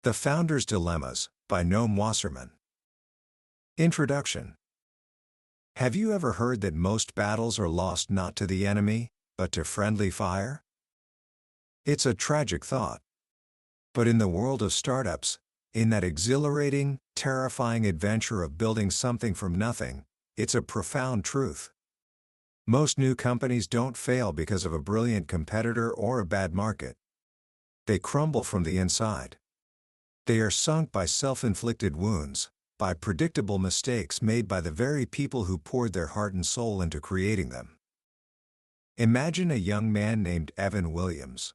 The Founder's Dilemmas, by Noam Wasserman. Introduction. Have you ever heard that most battles are lost not to the enemy, but to friendly fire? It's a tragic thought. But in the world of startups, in that exhilarating, terrifying adventure of building something from nothing, it's a profound truth. Most new companies don't fail because of a brilliant competitor or a bad market. They crumble from the inside. They are sunk by self-inflicted wounds, by predictable mistakes made by the very people who poured their heart and soul into creating them. Imagine a young man named Evan Williams.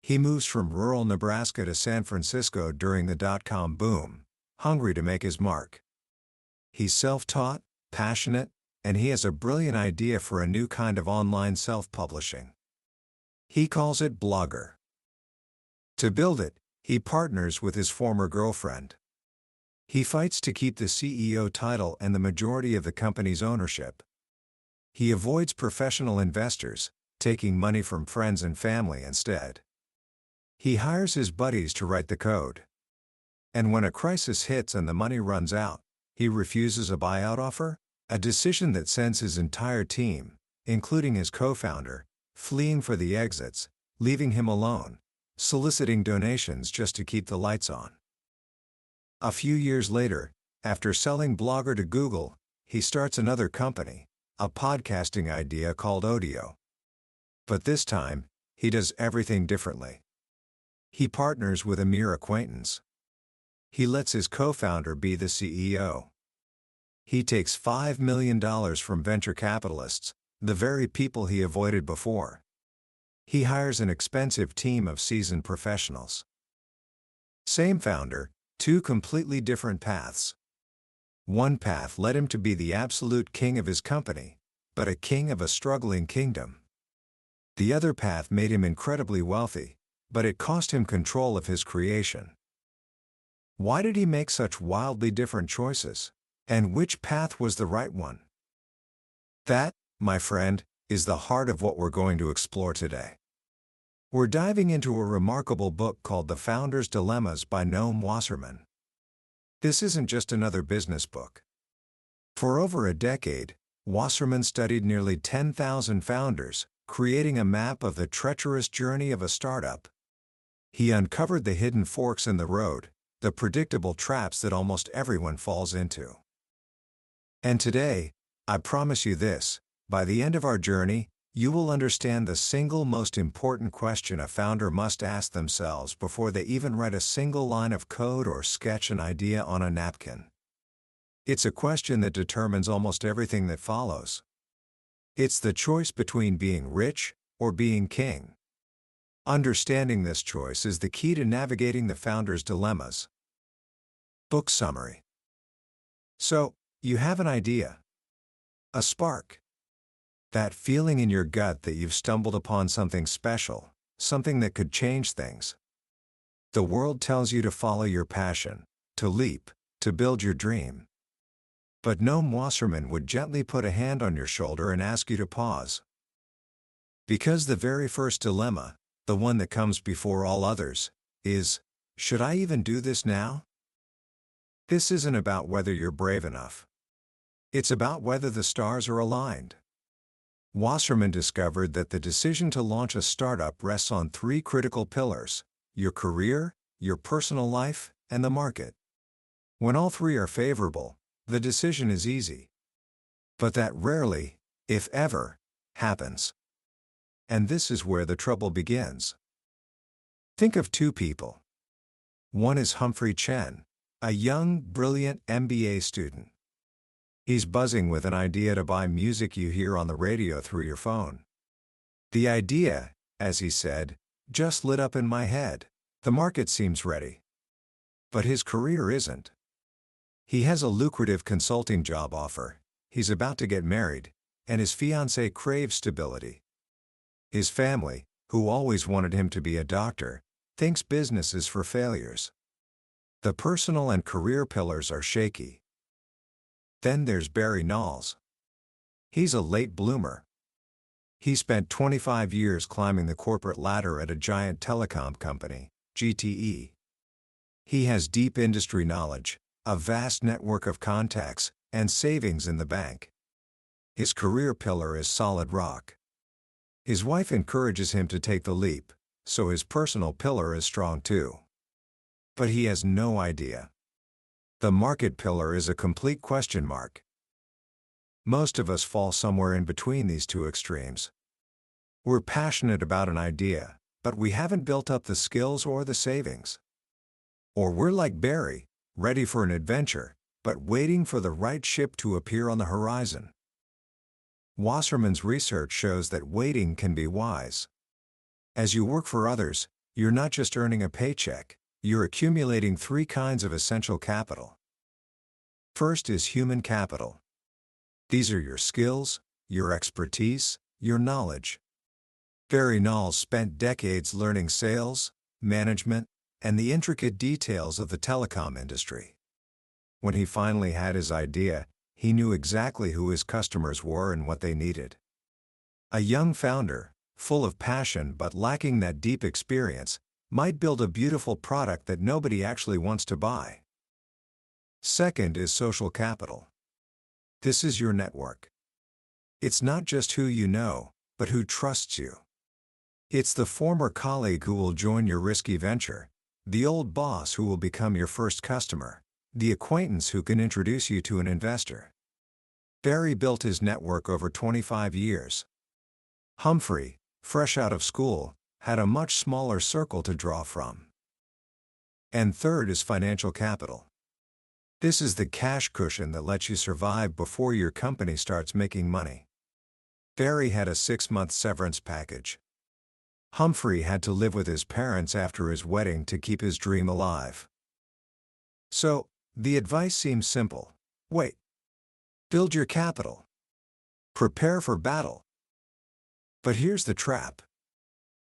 He moves from rural Nebraska to San Francisco during the dot-com boom, hungry to make his mark. He's self-taught, passionate, and he has a brilliant idea for a new kind of online self-publishing. He calls it Blogger. To build it, he partners with his former girlfriend. He fights to keep the CEO title and the majority of the company's ownership. He avoids professional investors, taking money from friends and family instead. He hires his buddies to write the code. And when a crisis hits and the money runs out, he refuses a buyout offer, a decision that sends his entire team, including his co-founder, fleeing for the exits, leaving him alone, soliciting donations just to keep the lights on. A few years later, after selling Blogger to Google, he starts another company, a podcasting idea called Audio. But this time, he does everything differently. He partners with a mere acquaintance. He lets his co-founder be the CEO. He takes $5 million from venture capitalists, the very people he avoided before. He hires an expensive team of seasoned professionals. Same founder, two completely different paths. One path led him to be the absolute king of his company, but a king of a struggling kingdom. The other path made him incredibly wealthy, but it cost him control of his creation. Why did he make such wildly different choices? And which path was the right one? That, my friend, is the heart of what we're going to explore today. We're diving into a remarkable book called The Founder's Dilemmas by Noam Wasserman. This isn't just another business book. For over a decade, Wasserman studied nearly 10,000 founders, creating a map of the treacherous journey of a startup. He uncovered the hidden forks in the road, the predictable traps that almost everyone falls into. And today, I promise you this, by the end of our journey, you will understand the single most important question a founder must ask themselves before they even write a single line of code or sketch an idea on a napkin. It's a question that determines almost everything that follows. It's the choice between being rich or being king. Understanding this choice is the key to navigating the founder's dilemmas. Book summary. So, you have an idea. A spark. That feeling in your gut that you've stumbled upon something special, something that could change things. The world tells you to follow your passion, to leap, to build your dream. But Noam Wasserman would gently put a hand on your shoulder and ask you to pause. Because the very first dilemma, the one that comes before all others, is, should I even do this now? This isn't about whether you're brave enough. It's about whether the stars are aligned. Wasserman discovered that the decision to launch a startup rests on three critical pillars: your career, your personal life, and the market. When all three are favorable, the decision is easy. But that rarely, if ever, happens. And this is where the trouble begins. Think of two people. One is Humphrey Chen, a young, brilliant MBA student. He's buzzing with an idea to buy music you hear on the radio through your phone. The idea, as he said, just lit up in my head. The market seems ready. But his career isn't. He has a lucrative consulting job offer, he's about to get married, and his fiancée craves stability. His family, who always wanted him to be a doctor, thinks business is for failures. The personal and career pillars are shaky. Then there's Barry Knowles. He's a late bloomer. He spent 25 years climbing the corporate ladder at a giant telecom company, GTE. He has deep industry knowledge, a vast network of contacts, and savings in the bank. His career pillar is solid rock. His wife encourages him to take the leap, so his personal pillar is strong too. But he has no idea. The market pillar is a complete question mark. Most of us fall somewhere in between these two extremes. We're passionate about an idea, but we haven't built up the skills or the savings. Or we're like Barry, ready for an adventure, but waiting for the right ship to appear on the horizon. Wasserman's research shows that waiting can be wise. As you work for others, you're not just earning a paycheck, you're accumulating three kinds of essential capital. First is human capital. These are your skills, your expertise, your knowledge. Barry Knowles spent decades learning sales, management, and the intricate details of the telecom industry. When he finally had his idea, he knew exactly who his customers were and what they needed. A young founder, full of passion but lacking that deep experience, might build a beautiful product that nobody actually wants to buy. Second is social capital. This is your network. It's not just who you know, but who trusts you. It's the former colleague who will join your risky venture, the old boss who will become your first customer, the acquaintance who can introduce you to an investor. Barry built his network over 25 years. Humphrey, fresh out of school, had a much smaller circle to draw from. And third is financial capital. This is the cash cushion that lets you survive before your company starts making money. Barry had a 6-month severance package. Humphrey had to live with his parents after his wedding to keep his dream alive. So, the advice seems simple. Wait. Build your capital. Prepare for battle. But here's the trap.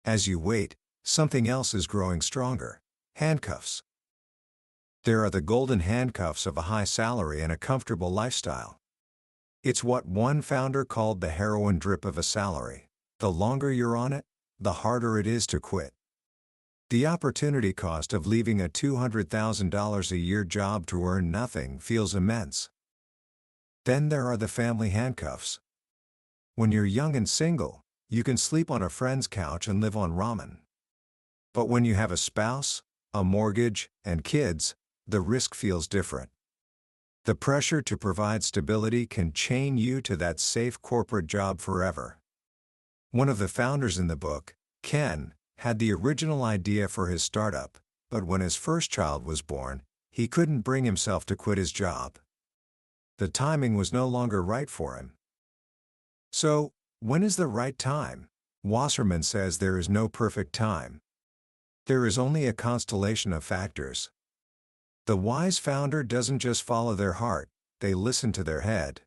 As you wait, something else is growing stronger: handcuffs. There are the golden handcuffs of a high salary and a comfortable lifestyle. It's what one founder called the heroin drip of a salary. The longer you're on it, the harder it is to quit. The opportunity cost of leaving a $200,000 a year job to earn nothing feels immense. Then there are the family handcuffs. When you're young and single, you can sleep on a friend's couch and live on ramen. But when you have a spouse, a mortgage, and kids, the risk feels different. The pressure to provide stability can chain you to that safe corporate job forever. One of the founders in the book, Ken, had the original idea for his startup, but when his first child was born, he couldn't bring himself to quit his job. The timing was no longer right for him. So, when is the right time? Wasserman says there is no perfect time. There is only a constellation of factors. The wise founder doesn't just follow their heart, they listen to their head.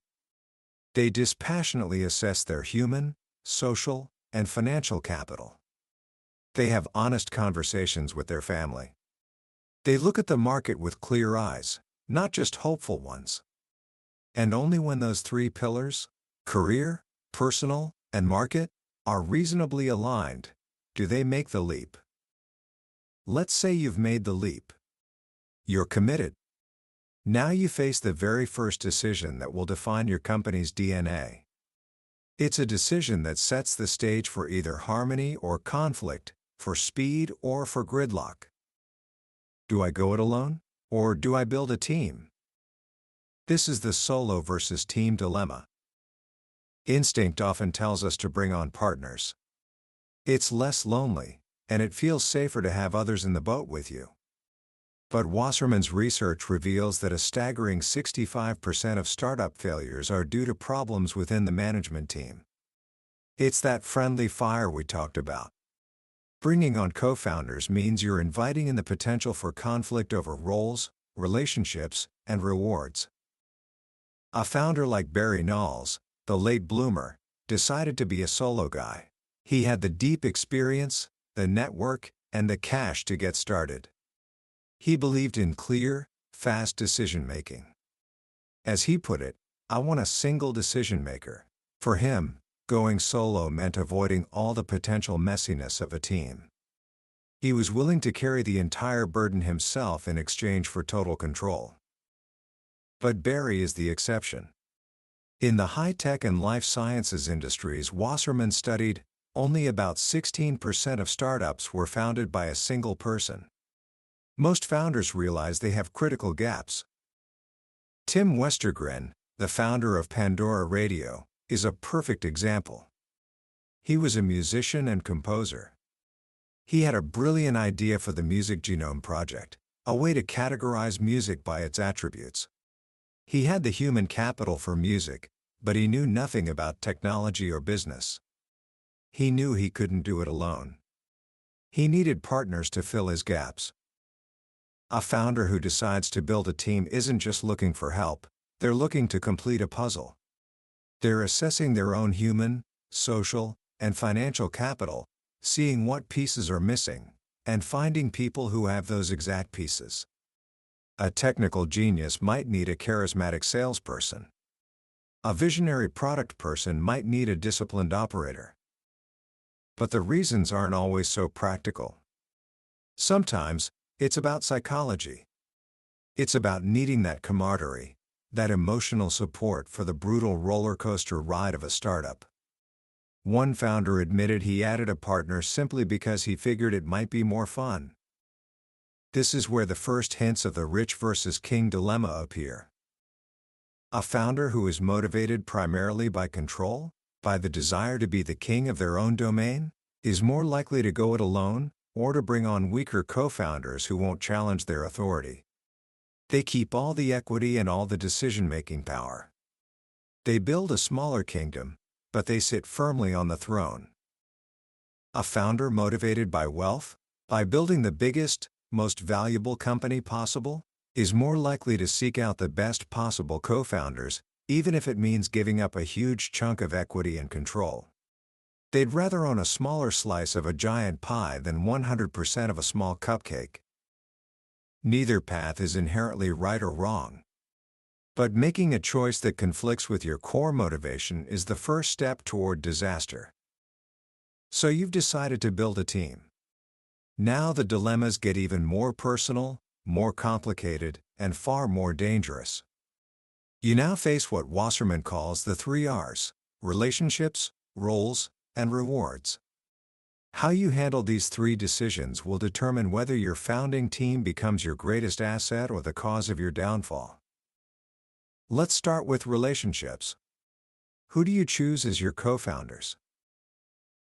They dispassionately assess their human, social, and financial capital. They have honest conversations with their family. They look at the market with clear eyes, not just hopeful ones. And only when those three pillars, career, personal, and market, are reasonably aligned, do they make the leap. Let's say you've made the leap. You're committed. Now you face the very first decision that will define your company's DNA. It's a decision that sets the stage for either harmony or conflict, for speed or for gridlock. Do I go it alone, or do I build a team? This is the solo versus team dilemma. Instinct often tells us to bring on partners. It's less lonely, and it feels safer to have others in the boat with you. But Wasserman's research reveals that a staggering 65% of startup failures are due to problems within the management team. It's that friendly fire we talked about. Bringing on co-founders means you're inviting in the potential for conflict over roles, relationships, and rewards. A founder like Barry Knowles, the late bloomer, decided to be a solo guy. He had the deep experience, the network, and the cash to get started. He believed in clear, fast decision-making. As he put it, "I want a single decision-maker." For him, going solo meant avoiding all the potential messiness of a team. He was willing to carry the entire burden himself in exchange for total control. But Barry is the exception. In the high-tech and life sciences industries Wasserman studied, only about 16% of startups were founded by a single person. Most founders realize they have critical gaps. Tim Westergren, the founder of Pandora Radio, is a perfect example. He was a musician and composer. He had a brilliant idea for the Music Genome Project, a way to categorize music by its attributes. He had the human capital for music, but he knew nothing about technology or business. He knew he couldn't do it alone. He needed partners to fill his gaps. A founder who decides to build a team isn't just looking for help, they're looking to complete a puzzle. They're assessing their own human, social, and financial capital, seeing what pieces are missing, and finding people who have those exact pieces. A technical genius might need a charismatic salesperson. A visionary product person might need a disciplined operator. But the reasons aren't always so practical. Sometimes, it's about psychology. It's about needing that camaraderie, that emotional support for the brutal roller coaster ride of a startup. One founder admitted he added a partner simply because he figured it might be more fun. This is where the first hints of the rich versus king dilemma appear. A founder who is motivated primarily by control, by the desire to be the king of their own domain, is more likely to go it alone, or to bring on weaker co-founders who won't challenge their authority. They keep all the equity and all the decision-making power. They build a smaller kingdom, but they sit firmly on the throne. A founder motivated by wealth, by building the biggest, most valuable company possible, is more likely to seek out the best possible co-founders, even if it means giving up a huge chunk of equity and control. They'd rather own a smaller slice of a giant pie than 100% of a small cupcake. Neither path is inherently right or wrong. But making a choice that conflicts with your core motivation is the first step toward disaster. So you've decided to build a team. Now the dilemmas get even more personal, more complicated, and far more dangerous. You now face what Wasserman calls the 3 R's: relationships, roles, and rewards. How you handle these 3 decisions will determine whether your founding team becomes your greatest asset or the cause of your downfall. Let's start with relationships. Who do you choose as your co-founders?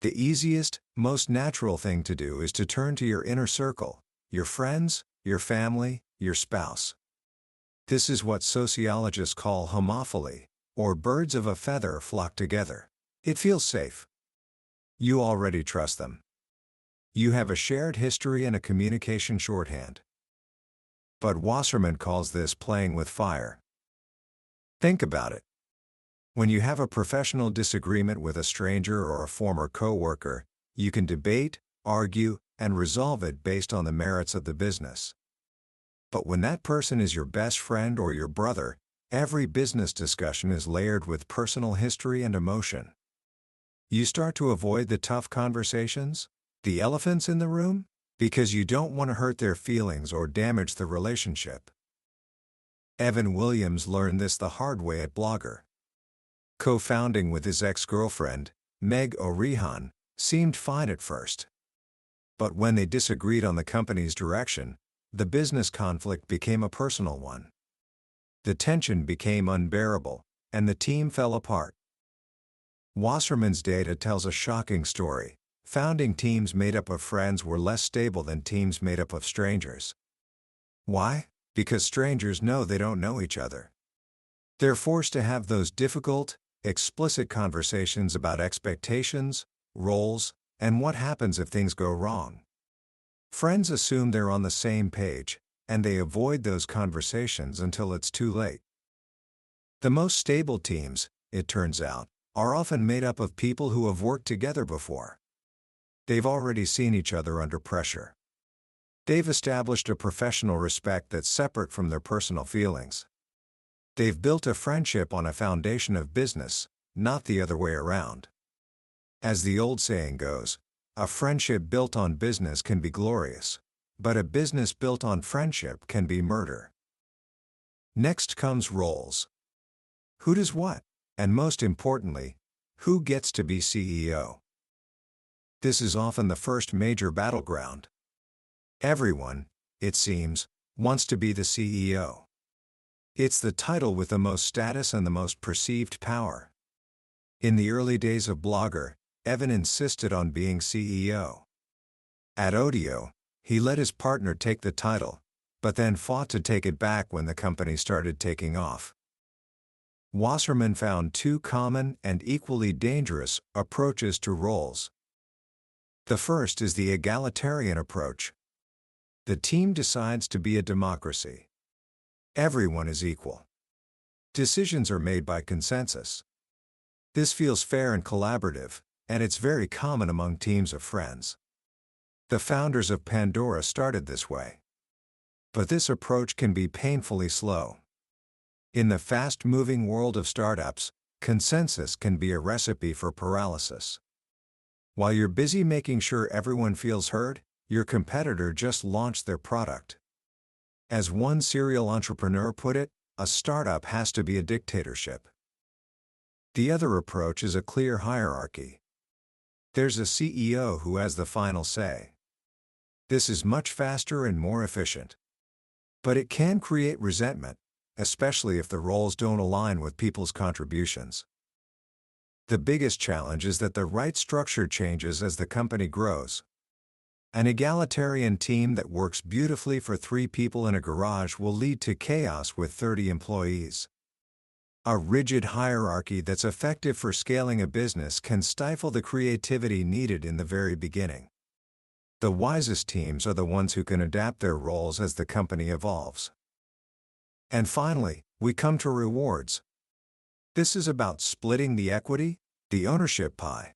The easiest, most natural thing to do is to turn to your inner circle, your friends, your family, your spouse. This is what sociologists call homophily, or birds of a feather flock together. It feels safe. You already trust them. You have a shared history and a communication shorthand. But Wasserman calls this playing with fire. Think about it. When you have a professional disagreement with a stranger or a former coworker, you can debate, argue, and resolve it based on the merits of the business. But when that person is your best friend or your brother, every business discussion is layered with personal history and emotion. You start to avoid the tough conversations, the elephants in the room, because you don't want to hurt their feelings or damage the relationship. Evan Williams learned this the hard way at Blogger. Co-founding with his ex-girlfriend, Meg O'Rehan, seemed fine at first. But when they disagreed on the company's direction, the business conflict became a personal one. The tension became unbearable, and the team fell apart. Wasserman's data tells a shocking story. Founding teams made up of friends were less stable than teams made up of strangers. Why? Because strangers know they don't know each other. They're forced to have those difficult, explicit conversations about expectations, roles, and what happens if things go wrong. Friends assume they're on the same page, and they avoid those conversations until it's too late. The most stable teams, it turns out, are often made up of people who have worked together before. They've already seen each other under pressure. They've established a professional respect that's separate from their personal feelings. They've built a friendship on a foundation of business, not the other way around. As the old saying goes, A friendship built on business can be glorious, but a business built on friendship can be murder. Next comes roles. Who does what? And most importantly, who gets to be CEO? This is often the first major battleground. Everyone, it seems, wants to be the CEO. It's the title with the most status and the most perceived power. In the early days of Blogger, Evan insisted on being CEO. At Odeo, he let his partner take the title, but then fought to take it back when the company started taking off. Wasserman found two common and equally dangerous approaches to roles. The first is the egalitarian approach. The team decides to be a democracy. Everyone is equal. Decisions are made by consensus. This feels fair and collaborative, and it's very common among teams of friends. The founders of Pandora started this way. But this approach can be painfully slow. In the fast-moving world of startups, consensus can be a recipe for paralysis. While you're busy making sure everyone feels heard, your competitor just launched their product. As one serial entrepreneur put it, a startup has to be a dictatorship. The other approach is a clear hierarchy. There's a CEO who has the final say. This is much faster and more efficient. But it can create resentment, especially if the roles don't align with people's contributions. The biggest challenge is that the right structure changes as the company grows. An egalitarian team that works beautifully for 3 people in a garage will lead to chaos with 30 employees. A rigid hierarchy that's effective for scaling a business can stifle the creativity needed in the very beginning. The wisest teams are the ones who can adapt their roles as the company evolves. And finally, we come to rewards. This is about splitting the equity, the ownership pie.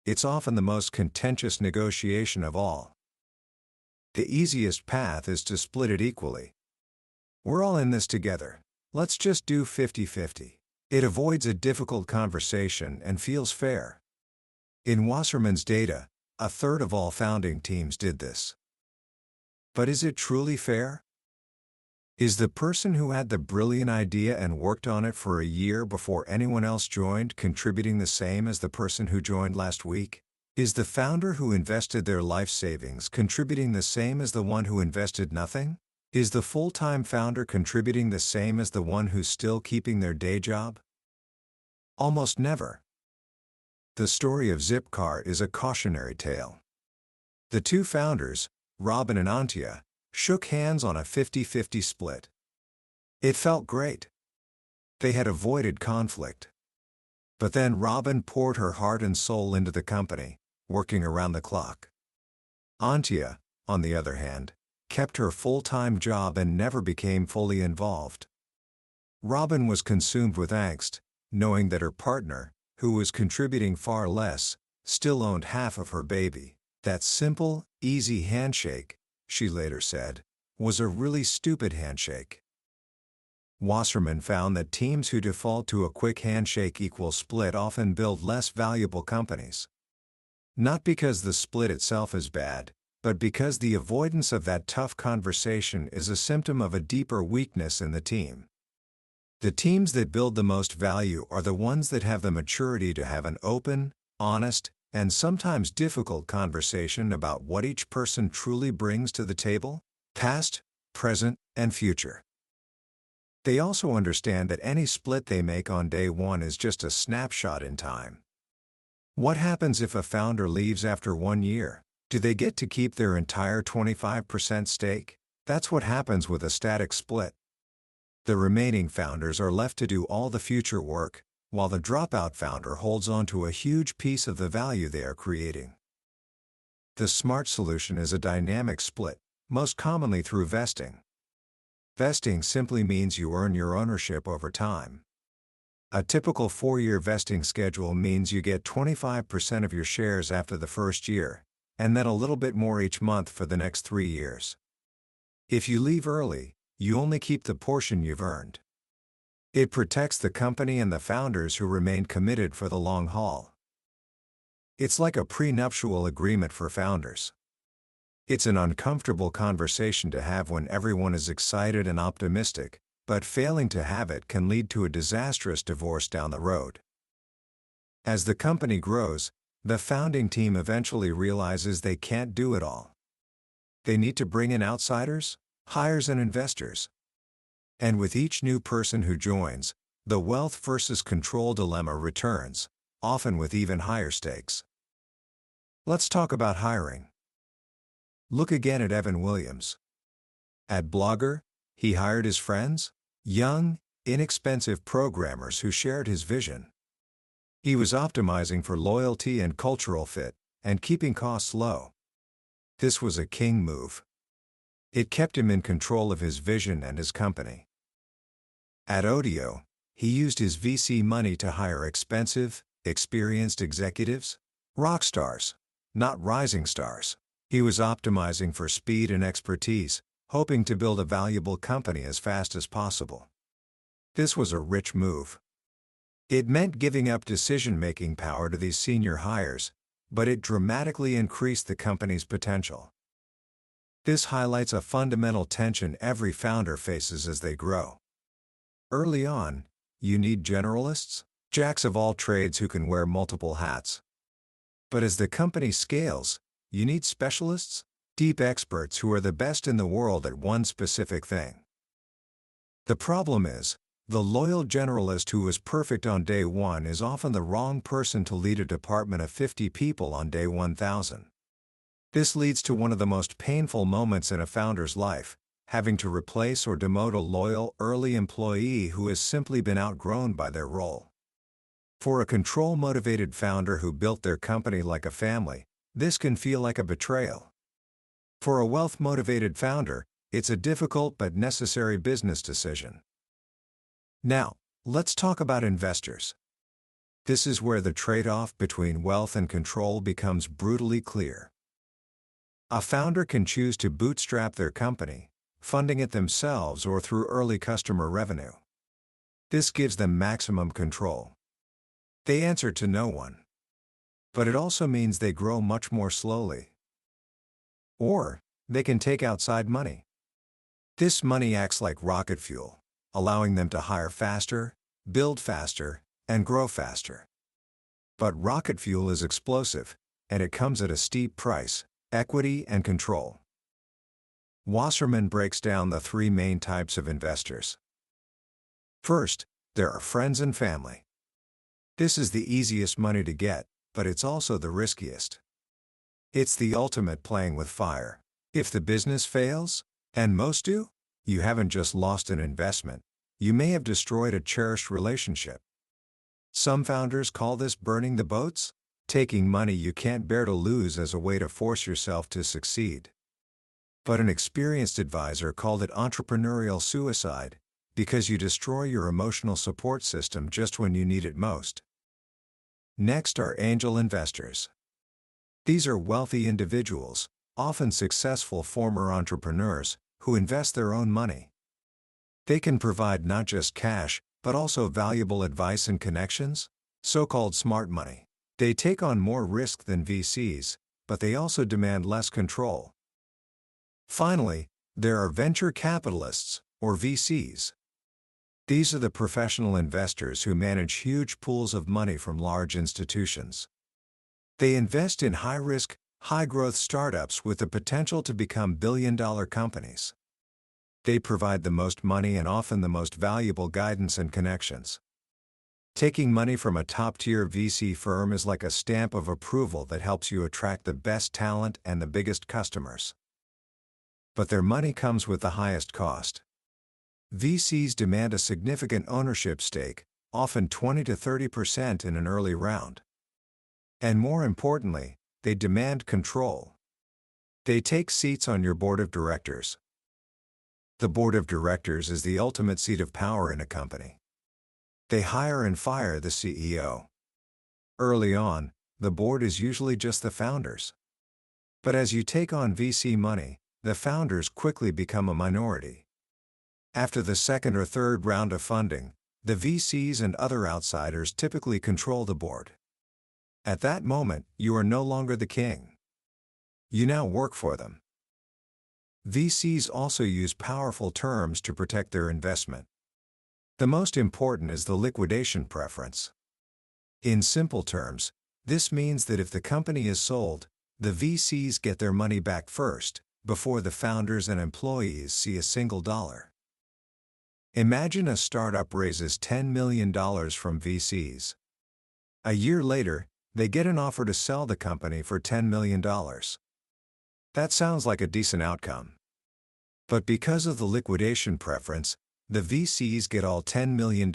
It's often the most contentious negotiation of all. The easiest path is to split it equally. We're all in this together. Let's just do 50-50. It avoids a difficult conversation and feels fair. In Wasserman's data, 1/3 of all founding teams did this. But is it truly fair? Is the person who had the brilliant idea and worked on it for a year before anyone else joined contributing the same as the person who joined last week? Is the founder who invested their life savings contributing the same as the one who invested nothing? Is the full-time founder contributing the same as the one who's still keeping their day job? Almost never. The story of Zipcar is a cautionary tale. The two founders, Robin and Antje, shook hands on a 50-50 split. It felt great. They had avoided conflict. But then Robin poured her heart and soul into the company, working around the clock. Antje, on the other hand, kept her full-time job and never became fully involved. Robin was consumed with angst, knowing that her partner, who was contributing far less, still owned half of her baby. That simple, easy handshake, she later said, was a really stupid handshake. Wasserman found that teams who default to a quick handshake equals split often build less valuable companies. Not because the split itself is bad, but because the avoidance of that tough conversation is a symptom of a deeper weakness in the team. The teams that build the most value are the ones that have the maturity to have an open, honest, and sometimes difficult conversation about what each person truly brings to the table, past, present, and future. They also understand that any split they make on day one is just a snapshot in time. What happens if a founder leaves after 1 year? Do they get to keep their entire 25% stake? That's what happens with a static split. The remaining founders are left to do all the future work, while the dropout founder holds on to a huge piece of the value they are creating. The smart solution is a dynamic split, most commonly through vesting. Vesting simply means you earn your ownership over time. A typical 4-year vesting schedule means you get 25% of your shares after the first year, and then a little bit more each month for the next 3 years. If you leave early, you only keep the portion you've earned. It protects the company and the founders who remain committed for the long haul. It's like a prenuptial agreement for founders. It's an uncomfortable conversation to have when everyone is excited and optimistic, but failing to have it can lead to a disastrous divorce down the road. As the company grows, the founding team eventually realizes they can't do it all. They need to bring in outsiders, hires, and investors. And with each new person who joins, the wealth versus control dilemma returns, often with even higher stakes. Let's talk about hiring. Look again at Evan Williams. At Blogger, he hired his friends, young, inexpensive programmers who shared his vision. He was optimizing for loyalty and cultural fit, and keeping costs low. This was a king move. It kept him in control of his vision and his company. At Odeo, he used his VC money to hire expensive, experienced executives, rock stars, not rising stars. He was optimizing for speed and expertise, hoping to build a valuable company as fast as possible. This was a rich move. It meant giving up decision-making power to these senior hires, but it dramatically increased the company's potential. This highlights a fundamental tension every founder faces as they grow. Early on, you need generalists, jacks of all trades who can wear multiple hats. But as the company scales, you need specialists, deep experts who are the best in the world at one specific thing. The problem is, the loyal generalist who was perfect on day one is often the wrong person to lead a department of 50 people on day 1000. This leads to one of the most painful moments in a founder's life, having to replace or demote a loyal, early employee who has simply been outgrown by their role. For a control-motivated founder who built their company like a family, this can feel like a betrayal. For a wealth-motivated founder, it's a difficult but necessary business decision. Now, let's talk about investors. This is where the trade-off between wealth and control becomes brutally clear. A founder can choose to bootstrap their company, funding it themselves or through early customer revenue. This gives them maximum control. They answer to no one. But it also means they grow much more slowly. Or, they can take outside money. This money acts like rocket fuel, allowing them to hire faster, build faster, and grow faster. But rocket fuel is explosive, and it comes at a steep price: equity and control. Wasserman breaks down the three main types of investors. First, there are friends and family. This is the easiest money to get, but it's also the riskiest. It's the ultimate playing with fire. If the business fails, and most do, you haven't just lost an investment, you may have destroyed a cherished relationship. Some founders call this burning the boats, taking money you can't bear to lose as a way to force yourself to succeed. But an experienced advisor called it entrepreneurial suicide, because you destroy your emotional support system just when you need it most. Next are angel investors. These are wealthy individuals, often successful former entrepreneurs, who invest their own money. They can provide not just cash, but also valuable advice and connections, so-called smart money. They take on more risk than VCs, but they also demand less control. Finally, there are venture capitalists, or VCs. These are the professional investors who manage huge pools of money from large institutions. They invest in high-risk, high-growth startups with the potential to become billion-dollar companies. They provide the most money and often the most valuable guidance and connections. Taking money from a top-tier VC firm is like a stamp of approval that helps you attract the best talent and the biggest customers. But their money comes with the highest cost. VCs demand a significant ownership stake, often 20 to 30% in an early round. And more importantly, they demand control. They take seats on your board of directors. The board of directors is the ultimate seat of power in a company. They hire and fire the CEO. Early on, the board is usually just the founders. But as you take on VC money, the founders quickly become a minority. After the second or third round of funding, the VCs and other outsiders typically control the board. At that moment, you are no longer the king. You now work for them. VCs also use powerful terms to protect their investment. The most important is the liquidation preference. In simple terms, this means that if the company is sold, the VCs get their money back first, before the founders and employees see a single dollar. Imagine a startup raises $10 million from VCs. A year later, they get an offer to sell the company for $10 million. That sounds like a decent outcome. But because of the liquidation preference, the VCs get all $10 million,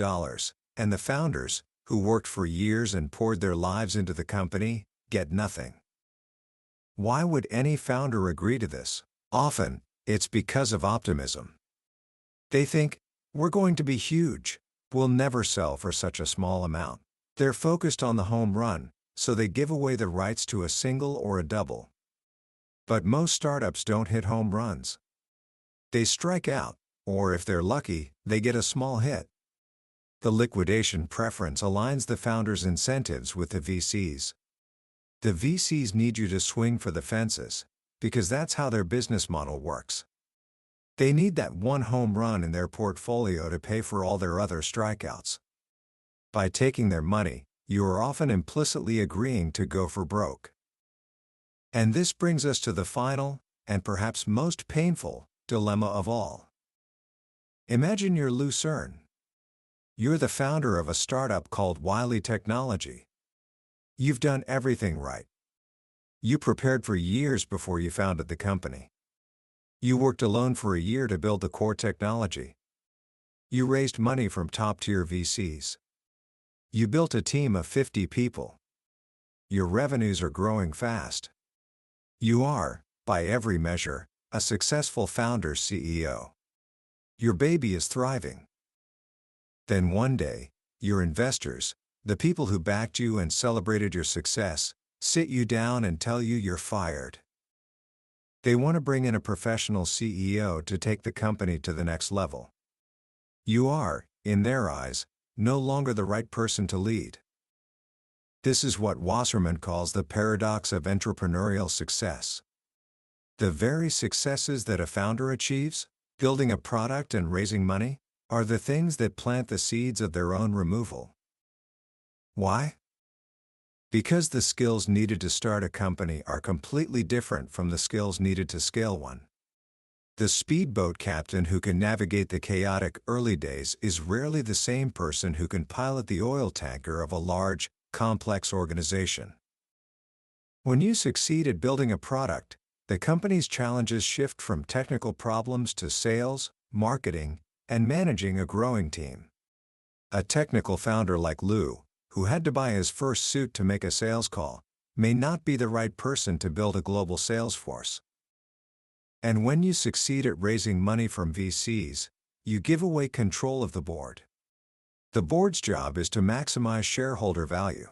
and the founders, who worked for years and poured their lives into the company, get nothing. Why would any founder agree to this? Often, it's because of optimism. They think, we're going to be huge, we'll never sell for such a small amount. They're focused on the home run, so they give away the rights to a single or a double. But most startups don't hit home runs. They strike out, or if they're lucky, they get a small hit. The liquidation preference aligns the founders' incentives with the VCs. The VCs need you to swing for the fences, because that's how their business model works. They need that one home run in their portfolio to pay for all their other strikeouts. By taking their money, you are often implicitly agreeing to go for broke. And this brings us to the final, and perhaps most painful, dilemma of all. Imagine you're Lucerne. You're the founder of a startup called Wiley Technology. You've done everything right. You prepared for years before you founded the company. You worked alone for a year to build the core technology. You raised money from top-tier VCs. You built a team of 50 people. Your revenues are growing fast. You are, by every measure, a successful founder CEO. Your baby is thriving. Then one day, your investors, the people who backed you and celebrated your success, sit you down and tell you you're fired. They want to bring in a professional CEO to take the company to the next level. You are, in their eyes, no longer the right person to lead. This is what Wasserman calls the paradox of entrepreneurial success. The very successes that a founder achieves, building a product and raising money, are the things that plant the seeds of their own removal. Why? Because the skills needed to start a company are completely different from the skills needed to scale one. The speedboat captain who can navigate the chaotic early days is rarely the same person who can pilot the oil tanker of a large, complex organization. When you succeed at building a product, the company's challenges shift from technical problems to sales, marketing, and managing a growing team. A technical founder like Lou, who had to buy his first suit to make a sales call, may not be the right person to build a global sales force. And when you succeed at raising money from VCs, you give away control of the board. The board's job is to maximize shareholder value.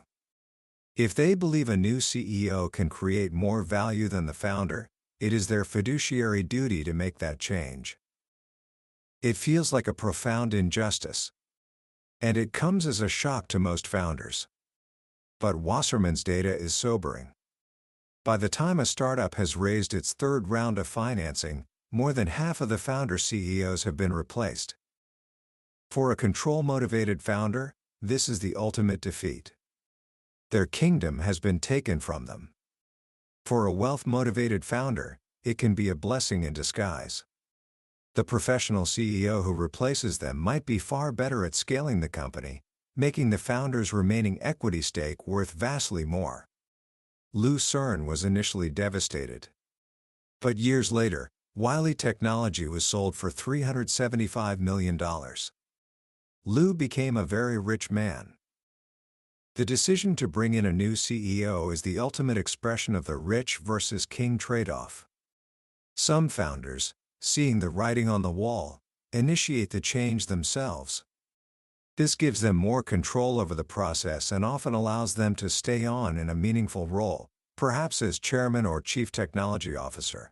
If they believe a new CEO can create more value than the founder, it is their fiduciary duty to make that change. It feels like a profound injustice. And it comes as a shock to most founders. But Wasserman's data is sobering. By the time a startup has raised its third round of financing, more than half of the founder CEOs have been replaced. For a control-motivated founder, this is the ultimate defeat. Their kingdom has been taken from them. For a wealth-motivated founder, it can be a blessing in disguise. The professional CEO who replaces them might be far better at scaling the company, making the founder's remaining equity stake worth vastly more. Lucerne was initially devastated. But years later, Wiley Technology was sold for $375 million. Lou became a very rich man. The decision to bring in a new CEO is the ultimate expression of the rich versus king trade-off. Some founders, seeing the writing on the wall, initiate the change themselves. This gives them more control over the process and often allows them to stay on in a meaningful role, perhaps as chairman or chief technology officer.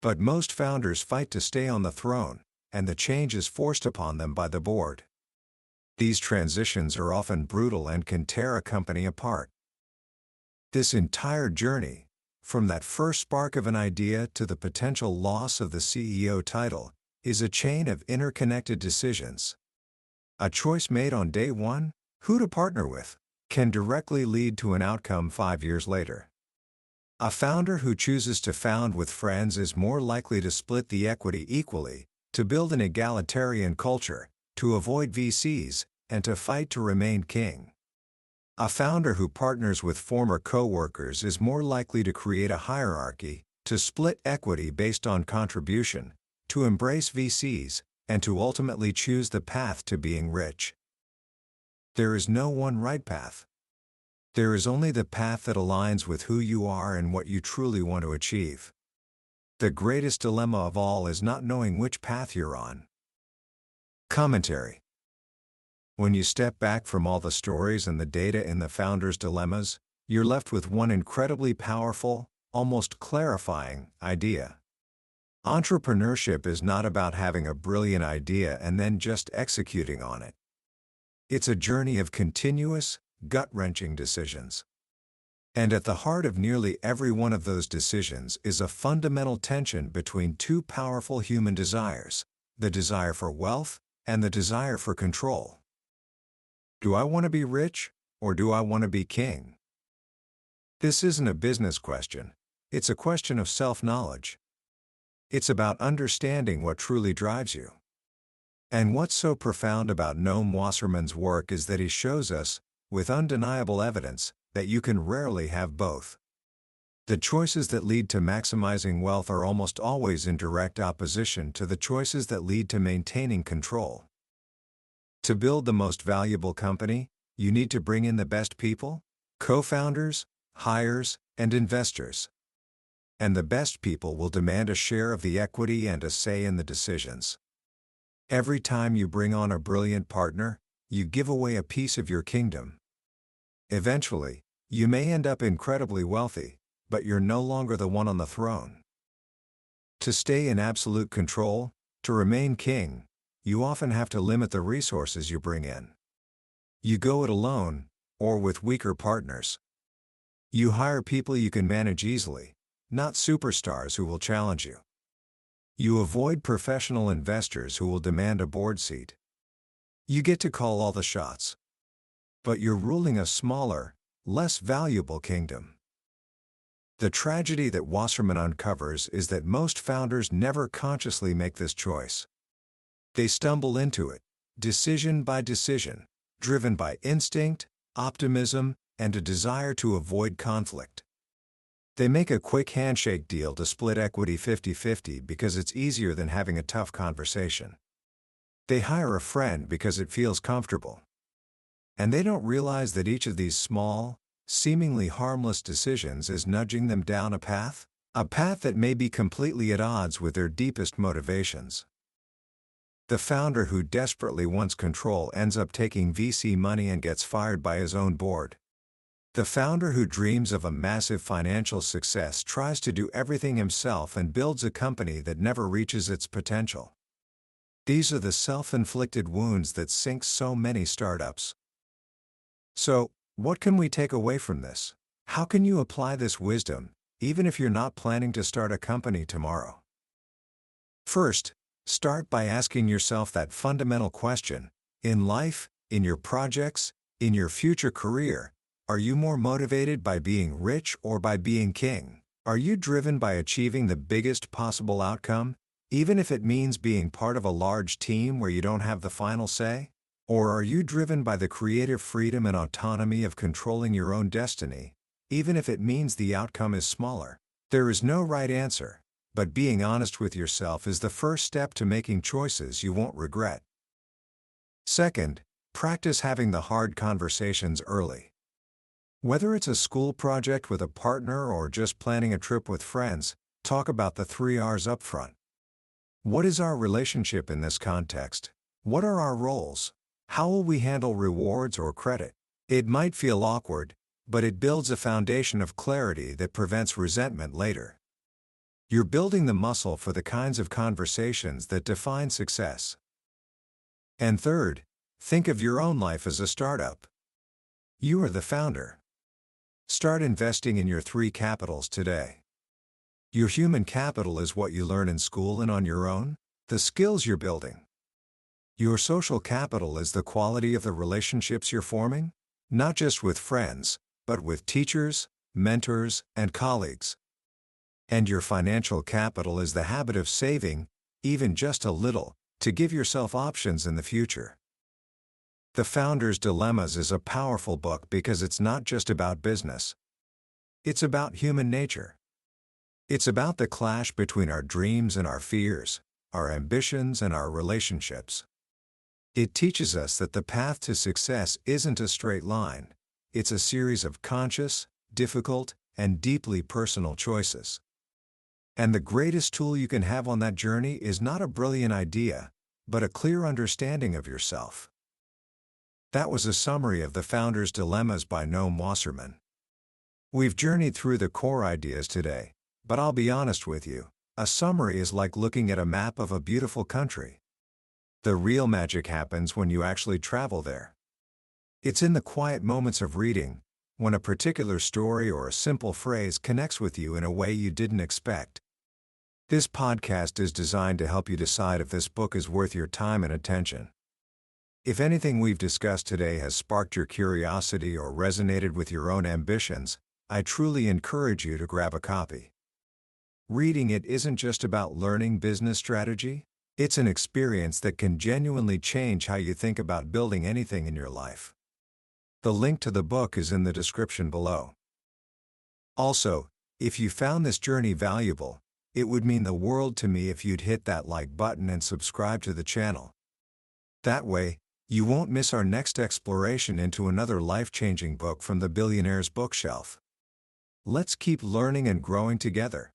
But most founders fight to stay on the throne, and the change is forced upon them by the board. These transitions are often brutal and can tear a company apart. This entire journey, from that first spark of an idea to the potential loss of the CEO title, is a chain of interconnected decisions. A choice made on day one, who to partner with, can directly lead to an outcome 5 years later. A founder who chooses to found with friends is more likely to split the equity equally, to build an egalitarian culture, to avoid VCs, and to fight to remain king. A founder who partners with former co-workers is more likely to create a hierarchy, to split equity based on contribution, to embrace VCs, and to ultimately choose the path to being rich. There is no one right path. There is only the path that aligns with who you are and what you truly want to achieve. The greatest dilemma of all is not knowing which path you're on. Commentary. When you step back from all the stories and the data in the founder's dilemmas, you're left with one incredibly powerful, almost clarifying, idea. Entrepreneurship is not about having a brilliant idea and then just executing on it. It's a journey of continuous, gut-wrenching decisions. And at the heart of nearly every one of those decisions is a fundamental tension between two powerful human desires: the desire for wealth and the desire for control. Do I want to be rich, or do I want to be king? This isn't a business question. It's a question of self-knowledge. It's about understanding what truly drives you. And what's so profound about Noam Wasserman's work is that he shows us, with undeniable evidence, that you can rarely have both. The choices that lead to maximizing wealth are almost always in direct opposition to the choices that lead to maintaining control. To build the most valuable company, you need to bring in the best people, co-founders, hires, and investors. And the best people will demand a share of the equity and a say in the decisions. Every time you bring on a brilliant partner, you give away a piece of your kingdom. Eventually, you may end up incredibly wealthy, but you're no longer the one on the throne. To stay in absolute control, to remain king, you often have to limit the resources you bring in. You go it alone, or with weaker partners. You hire people you can manage easily, not superstars who will challenge you. You avoid professional investors who will demand a board seat. You get to call all the shots. But you're ruling a smaller, less valuable kingdom. The tragedy that Wasserman uncovers is that most founders never consciously make this choice. They stumble into it, decision by decision, driven by instinct, optimism, and a desire to avoid conflict. They make a quick handshake deal to split equity 50-50 because it's easier than having a tough conversation. They hire a friend because it feels comfortable. And they don't realize that each of these small, seemingly harmless decisions is nudging them down a path that may be completely at odds with their deepest motivations. The founder who desperately wants control ends up taking VC money and gets fired by his own board. The founder who dreams of a massive financial success tries to do everything himself and builds a company that never reaches its potential. These are the self-inflicted wounds that sink so many startups. So, what can we take away from this? How can you apply this wisdom, even if you're not planning to start a company tomorrow? First, start by asking yourself that fundamental question: in life, in your projects, in your future career, are you more motivated by being rich or by being king? Are you driven by achieving the biggest possible outcome, even if it means being part of a large team where you don't have the final say? Or are you driven by the creative freedom and autonomy of controlling your own destiny, even if it means the outcome is smaller? There is no right answer, but being honest with yourself is the first step to making choices you won't regret. Second, practice having the hard conversations early. Whether it's a school project with a partner or just planning a trip with friends, talk about the 3 R's up front. What is our relationship in this context? What are our roles? How will we handle rewards or credit? It might feel awkward, but it builds a foundation of clarity that prevents resentment later. You're building the muscle for the kinds of conversations that define success. And third, think of your own life as a startup. You are the founder. Start investing in your three capitals today. Your human capital is what you learn in school and on your own, the skills you're building. Your social capital is the quality of the relationships you're forming, not just with friends, but with teachers, mentors, and colleagues. And your financial capital is the habit of saving, even just a little, to give yourself options in the future. The Founder's Dilemmas is a powerful book because it's not just about business. It's about human nature. It's about the clash between our dreams and our fears, our ambitions and our relationships. It teaches us that the path to success isn't a straight line. It's a series of conscious, difficult, and deeply personal choices. And the greatest tool you can have on that journey is not a brilliant idea, but a clear understanding of yourself. That was a summary of The Founder's Dilemmas by Noam Wasserman. We've journeyed through the core ideas today, but I'll be honest with you, a summary is like looking at a map of a beautiful country. The real magic happens when you actually travel there. It's in the quiet moments of reading, when a particular story or a simple phrase connects with you in a way you didn't expect. This podcast is designed to help you decide if this book is worth your time and attention. If anything we've discussed today has sparked your curiosity or resonated with your own ambitions, I truly encourage you to grab a copy. Reading it isn't just about learning business strategy, it's an experience that can genuinely change how you think about building anything in your life. The link to the book is in the description below. Also, if you found this journey valuable, it would mean the world to me if you'd hit that like button and subscribe to the channel. That way, you won't miss our next exploration into another life-changing book from the billionaire's bookshelf. Let's keep learning and growing together.